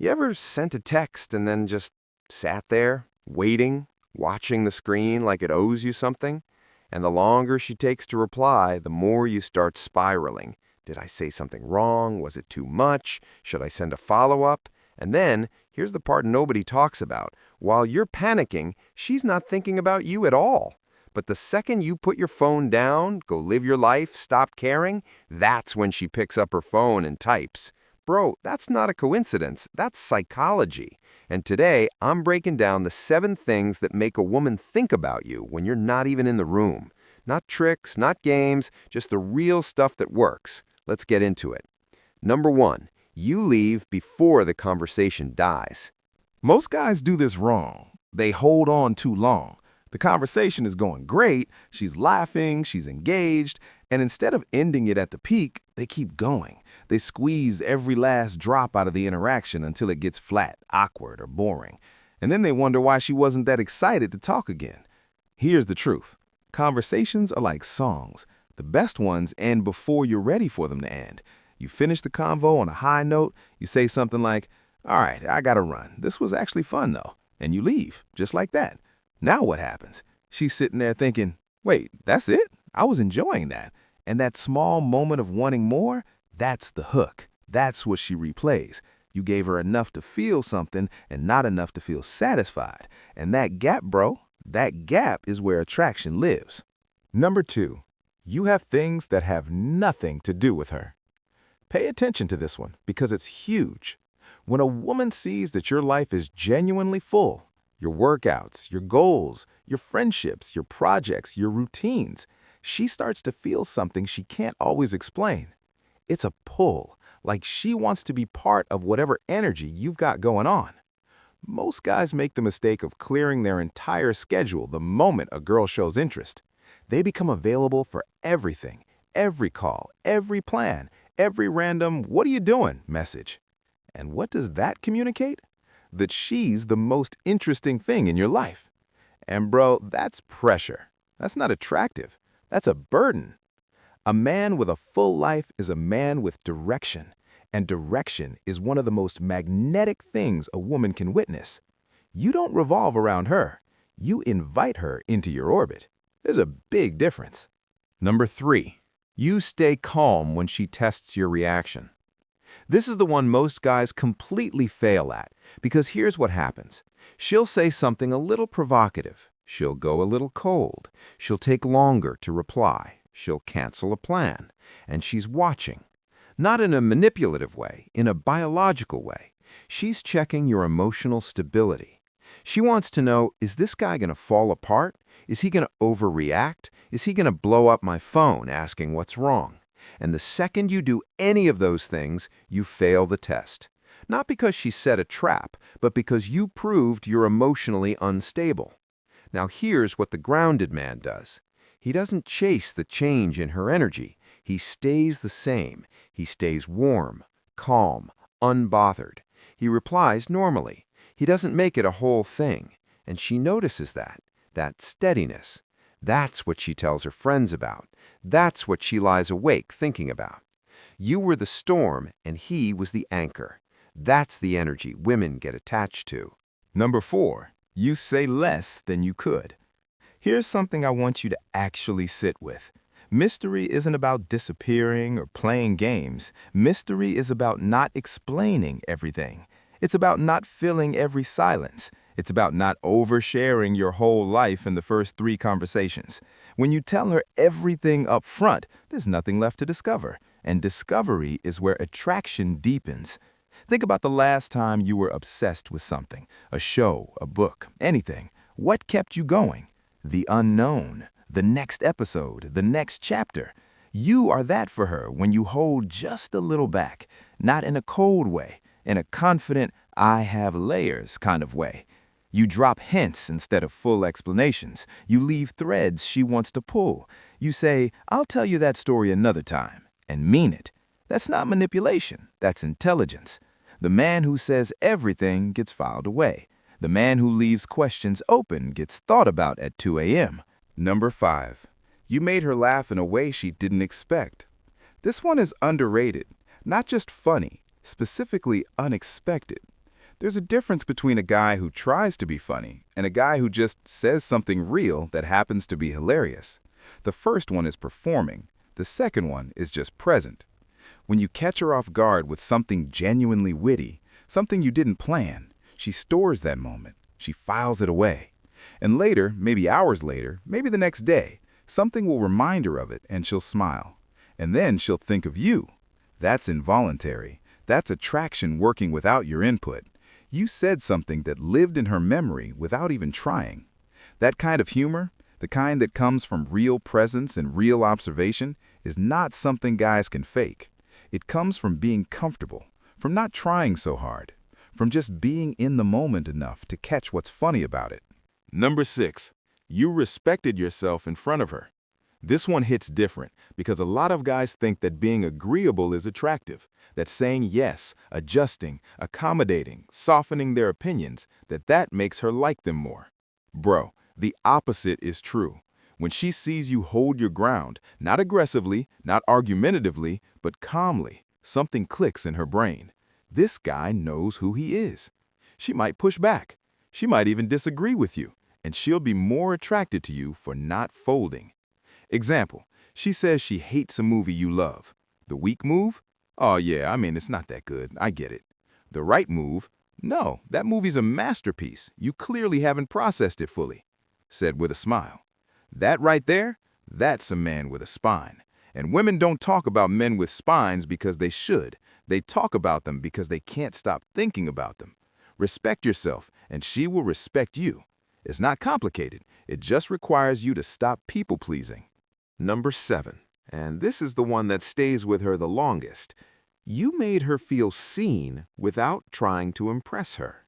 You ever sent a text and then just sat there, waiting, watching the screen like it owes you something? And the longer she takes to reply, the more you start spiraling. Did I say something wrong? Was it too much? Should I send a follow-up? And then, here's the part nobody talks about. While you're panicking, she's not thinking about you at all. But the second you put your phone down, go live your life, stop caring, that's when she picks up her phone and types. Bro, that's not a coincidence. That's psychology. And today, I'm breaking down the 7 things that make a woman think about you when you're not even in the room. Not tricks, not games, just the real stuff that works. Let's get into it. Number 1, you leave before the conversation dies. Most guys do this wrong. They hold on too long. The conversation is going great, she's laughing, she's engaged, and instead of ending it at the peak, they keep going. They squeeze every last drop out of the interaction until it gets flat, awkward, or boring. And then they wonder why she wasn't that excited to talk again. Here's the truth. Conversations are like songs. The best ones end before you're ready for them to end. You finish the convo on a high note, you say something like, "All right, I gotta run. This was actually fun though." And you leave, just like that. Now what happens? She's sitting there thinking, wait, that's it? I was enjoying that. And that small moment of wanting more, that's the hook. That's what she replays. You gave her enough to feel something and not enough to feel satisfied. And that gap, bro, that gap is where attraction lives. Number 2, you have things that have nothing to do with her. Pay attention to this one because it's huge. When a woman sees that your life is genuinely full, your workouts, your goals, your friendships, your projects, your routines, she starts to feel something she can't always explain. It's a pull, like she wants to be part of whatever energy you've got going on. Most guys make the mistake of clearing their entire schedule the moment a girl shows interest. They become available for everything, every call, every plan, every random "what are you doing" message. And what does that communicate? That she's the most interesting thing in your life. And bro, that's pressure. That's not attractive. That's a burden. A man with a full life is a man with direction. And direction is one of the most magnetic things a woman can witness. You don't revolve around her. You invite her into your orbit. There's a big difference. Number 3, you stay calm when she tests your reaction. This is the one most guys completely fail at, because here's what happens. She'll say something a little provocative. She'll go a little cold. She'll take longer to reply. She'll cancel a plan. And she's watching. Not in a manipulative way, in a biological way. She's checking your emotional stability. She wants to know, is this guy going to fall apart? Is he going to overreact? Is he going to blow up my phone asking what's wrong? And the second you do any of those things, you fail the test. Not because she set a trap, but because you proved you're emotionally unstable. Now here's what the grounded man does. He doesn't chase the change in her energy. He stays the same. He stays warm, calm, unbothered. He replies normally. He doesn't make it a whole thing. And she notices that steadiness. That's what she tells her friends about. That's what she lies awake thinking about. You were the storm and he was the anchor. That's the energy women get attached to. Number 4, you say less than you could. Here's something I want you to actually sit with. Mystery isn't about disappearing or playing games. Mystery is about not explaining everything. It's about not filling every silence. It's about not oversharing your whole life in the first 3 conversations. When you tell her everything up front, there's nothing left to discover. And discovery is where attraction deepens. Think about the last time you were obsessed with something, a show, a book, anything. What kept you going? The unknown, the next episode, the next chapter. You are that for her when you hold just a little back, not in a cold way, in a confident, I have layers kind of way. You drop hints instead of full explanations. You leave threads she wants to pull. You say, I'll tell you that story another time, and mean it. That's not manipulation. That's intelligence. The man who says everything gets filed away. The man who leaves questions open gets thought about at 2 a.m. Number 5, you made her laugh in a way she didn't expect. This one is underrated, not just funny, specifically unexpected. There's a difference between a guy who tries to be funny and a guy who just says something real that happens to be hilarious. The first one is performing. The second one is just present. When you catch her off guard with something genuinely witty, something you didn't plan, she stores that moment. She files it away. And later, maybe hours later, maybe the next day, something will remind her of it and she'll smile. And then she'll think of you. That's involuntary. That's attraction working without your input. You said something that lived in her memory without even trying. That kind of humor, the kind that comes from real presence and real observation, is not something guys can fake. It comes from being comfortable, from not trying so hard, from just being in the moment enough to catch what's funny about it. Number 6, you respected yourself in front of her. This one hits different because a lot of guys think that being agreeable is attractive, that saying yes, adjusting, accommodating, softening their opinions, that makes her like them more. Bro, the opposite is true. When she sees you hold your ground, not aggressively, not argumentatively, but calmly, something clicks in her brain. This guy knows who he is. She might push back. She might even disagree with you, and she'll be more attracted to you for not folding. Example, she says she hates a movie you love. The weak move? Oh yeah, I mean, it's not that good. I get it. The right move? No, that movie's a masterpiece. You clearly haven't processed it fully. Said with a smile. That right there, that's a man with a spine. And women don't talk about men with spines because they should. They talk about them because they can't stop thinking about them. Respect yourself, and she will respect you. It's not complicated. It just requires you to stop people-pleasing. Number 7, and this is the one that stays with her the longest. You made her feel seen without trying to impress her.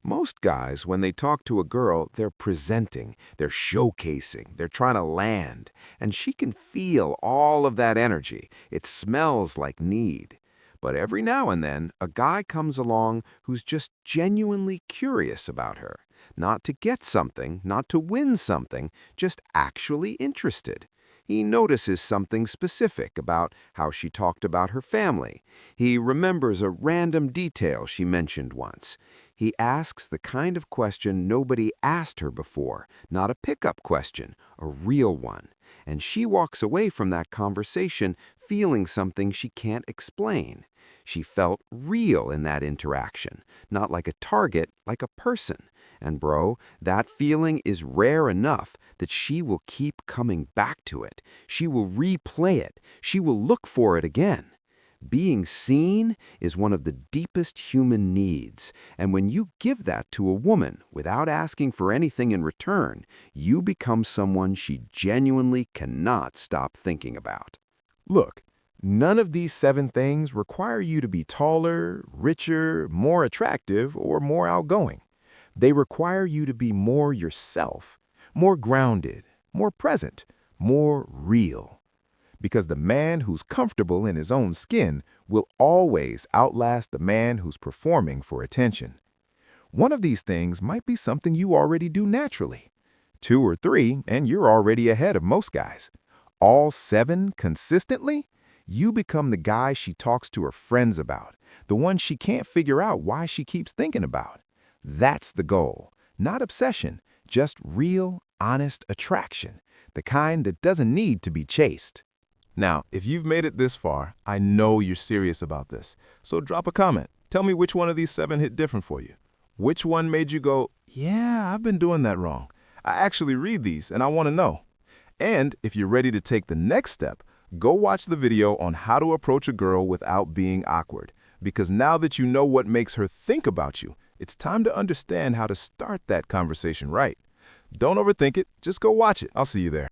Most guys, when they talk to a girl, they're presenting, they're showcasing, they're trying to land, and she can feel all of that energy. It smells like need. But every now and then, a guy comes along who's just genuinely curious about her. Not to get something, not to win something, just actually interested. He notices something specific about how she talked about her family. He remembers a random detail she mentioned once. He asks the kind of question nobody asked her before, not a pickup question, a real one. And she walks away from that conversation feeling something she can't explain. She felt real in that interaction, not like a target, like a person. And bro, that feeling is rare enough that she will keep coming back to it. She will replay it. She will look for it again. Being seen is one of the deepest human needs, and when you give that to a woman without asking for anything in return, you become someone she genuinely cannot stop thinking about. Look, none of these 7 things require you to be taller, richer, more attractive, or more outgoing. They require you to be more yourself, more grounded, more present, more real. Because the man who's comfortable in his own skin will always outlast the man who's performing for attention. One of these things might be something you already do naturally. 2 or 3, and you're already ahead of most guys. All 7 consistently? You become the guy she talks to her friends about, the one she can't figure out why she keeps thinking about. That's the goal. Not obsession, just real, honest attraction, the kind that doesn't need to be chased. Now, if you've made it this far, I know you're serious about this. So drop a comment. Tell me which one of these 7 hit different for you. Which one made you go, yeah, I've been doing that wrong. I actually read these and I want to know. And if you're ready to take the next step, go watch the video on how to approach a girl without being awkward. Because now that you know what makes her think about you, it's time to understand how to start that conversation right. Don't overthink it. Just go watch it. I'll see you there.